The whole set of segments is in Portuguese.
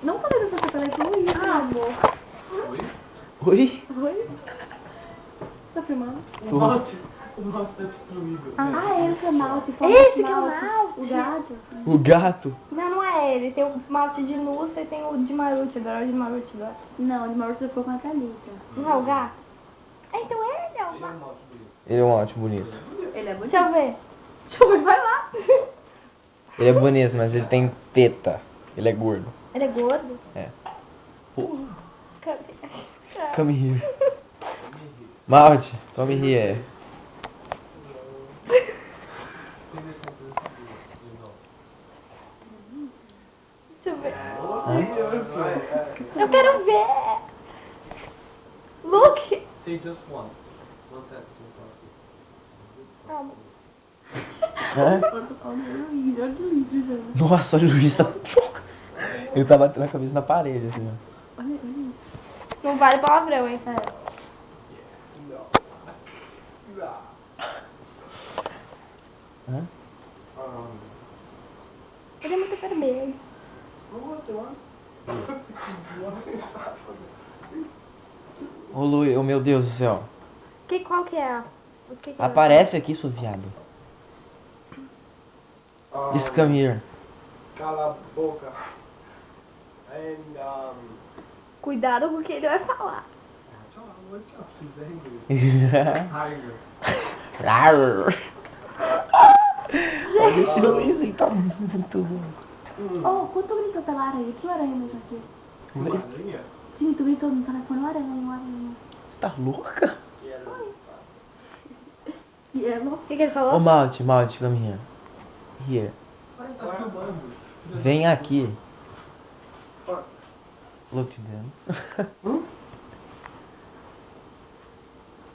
Não falei pra você pela Luísa, meu amor. Oi? Oi? Oi? Tá filmando? O Malte tá destruído. Ele que é malte. Esse que é o malte. O gato. O gato? Não, não é ele. Tem o malte de Núcia e tem o de Maruti agora. O de Maruti agora. Não, de Maruti ficou com a Thalita. Não é o gato? Então ele é o Ele é um malte. Malte bonito. Ele é um malte bonito. Ele é bonito. Deixa eu ver. Deixa eu ver, vai lá. Ele é bonito, mas ele tem teta. Ele é gordo. Ele é gordo? É. Porra. Cadê? Come here. Malte, come here. Deixa eu ver. Hã? Eu quero ver. Look. Say just one. One sentence. Calma. Hã? Olha o Luiz, olha o Luiz, velho. Nossa, olha o Luiz tá... Ele tá batendo a cabeça na parede, assim, ó. Olha, olha. Não vale palavrão, hein, cara. Hã? Ele é muito vermelho. Ô Luiz, oh, meu Deus do céu. Qual que é? O que é? Aparece aqui, seu viado. Just come here. Cala a boca. And, Cuidado com o que ele vai falar. Tiger. Rar. Olha esse Luiz aí, tá muito bom. Oh, quando tu gritou pela aranha, que aranha mesmo aqui? Uma aranha? Sim, tu gritou no telefone, uma aranha. Você tá louca? E ela... O que ele falou? Ô Malte, come here. Here. Tá filmando. Vem aqui. Look them.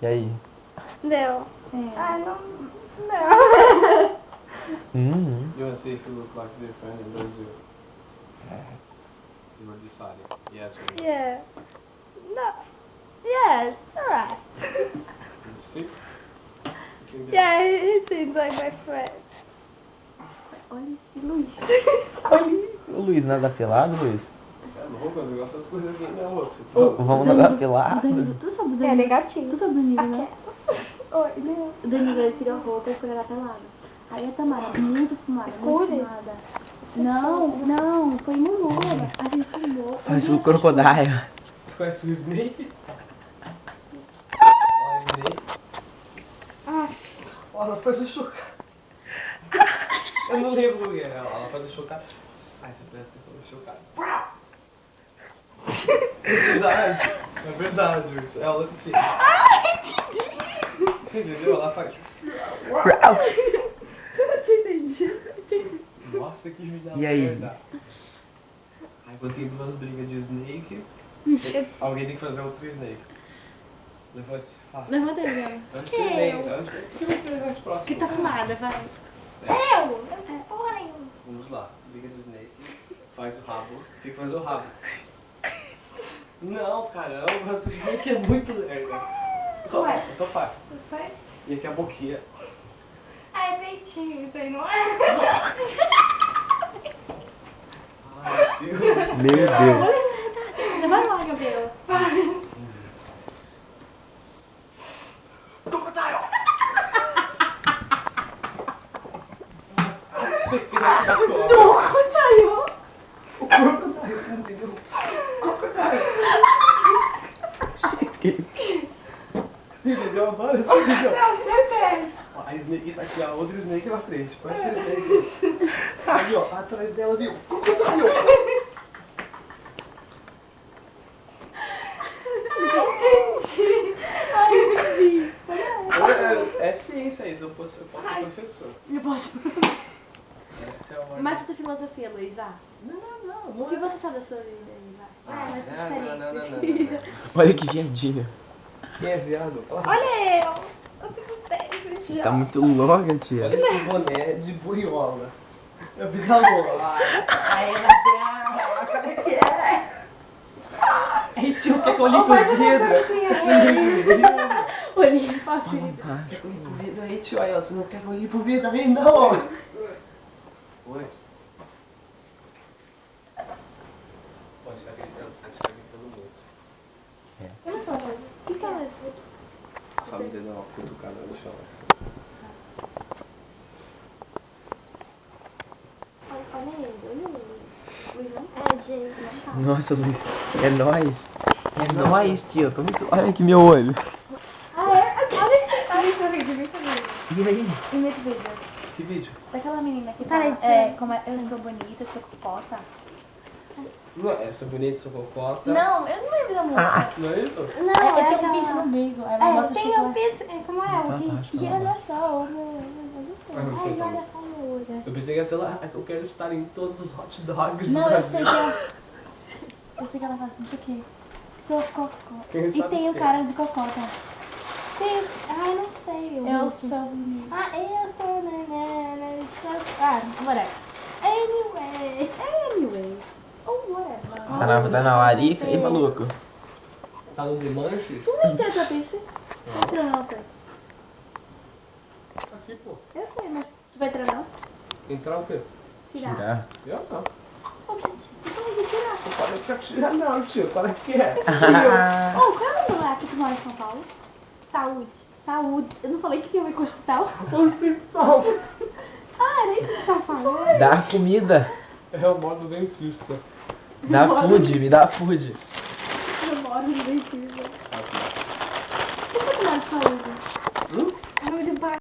E aí? Deu. É. Ah, não. Não. You want to see if you look like their friend in Brazil? You were deciding. Yes or no? Yeah. No. Yes. Alright. You see? You can get Yeah, he seems like my friend. Olha esse Luiz. Ô Luiz, nada pelado, Luiz? Você é louco? Eu gosto das coisas aqui, né, moça? Vamos nadar pelado? Danilo, tu sabe do É Danilo? negativo. Tu sabe do Danilo, né? Oi, meu. O Danilo, ele tirou a roupa e foi lá pelado. Aí a Tamara, muito fumada, Escuro? muito fumada. Não, foi em Lula. A gente fumou. Faz o crocodile. Você conhece o Snake? Olha o Snake. Ah, Ela faz o chocado. Eu não lembro o que é. Ela faz o chocado. Ai, você presta atenção no chocado. É verdade isso. Ela assim. Você entendeu? Ela faz. Eu não te entendi. Nossa, que vida E aí? merda. Aí quando tem duas brigas de Snake, alguém tem que fazer outro Snake. Levante, faça. Levanta aí, Bela. Antes Que do Snake, eu? antes que você seja mais próximo. Que tá fumada, vai. eu? Não porra nenhuma. Vamos lá, briga do Snake, faz o rabo, tem que fazer o rabo. Não, caramba, mas o Snake é muito lerda. Só faz. Faz? E aqui a boquinha. Ah, é peitinho, isso aí não é? Ai, meu Deus. Meu Deus. Vai lá, Gabriela. Saiu. O crocodile, você entendeu? Crocodile. Você entendeu agora? Você entendeu? Não, você A Snake tá aqui, a outra Snake na frente. Parece a Snake. Aí, ó, atrás dela, viu? Crocodile. entendi. Ai, entendi. É ciência isso, eu posso ser professor. Eu posso. Essa é uma... Mais pra filosofia, Luiz, vá. Não O que você sabe da sua vida aí, vai? Mais sua experiência. Olha que viadinho. Quem é viado? Olha eu. Eu fico sempre Você tá muito louca, tia. Olha esse boné de boiola. É vida louca. Aí, Gabriela, como é que é? Aí, tio, quer que eu limpe o vidro? Olhinho facinho. Quer que eu limpe o vidro aí, tio? Aí, ó, você não quer que eu limpe o vidro aí, não? Oi. Pô, a gente tá gritando muito. Eu não sou doida. O que ela é? Só me dando uma cutucada no chão. Olha ele. Luizão? Gente. Nossa, Luiz. É nóis. É nóis, tio. Eu tô muito... Olha aqui meu olho. Ah, é? Olha esse vídeo. E aí? Imita o vídeo. Que vídeo? Daquela menina que Peraí, fala, tira. como eu sou bonita, eu sou cocota. Não é, sou bonito, sou fofota. Não, eu não lembro da música. Não é isso? Não, É, eu é tenho um aquela... pinto no umbigo. Aí ela bota tem chiclete. o piso... Como é? O que... E olha só, o meu... Ai, olha só o meu olho. Eu pensei que ia ser lá, eu quero estar em todos os hot dogs Não, do eu Brasil. sei que ela... Eu sei que ela fala assim, isso aqui. Sou cocó. Quem E sabe tenho o quê? cara de cocota. Tem... Ai, não sei. Eu sou bonita. Ah, eu sou... Ah, whatever. Anyway. Oh, whatever. Tá na larica aí, maluco. Tá no desmanche? Tu não quer essa pizza? Não tira não, pai. Aqui, pô. Eu sei, mas tu vai treinar? Entrar o quê? Tirar. Eu não. Só que tu vai tirar. Eu falei pra tirar não, tio. Qual é que é? Oh, qual é o nome lá que tu mora em São Paulo? Saúde. Saúde. Eu não falei que tinha a ver com hospital? Hospital. Ah, era isso que tu tava falando? Dá comida. É o modo dentista. Dá food, me dá food. Eu moro no dentista. Aqui. Por que tu mora em saúde? Hum? O nome do pai.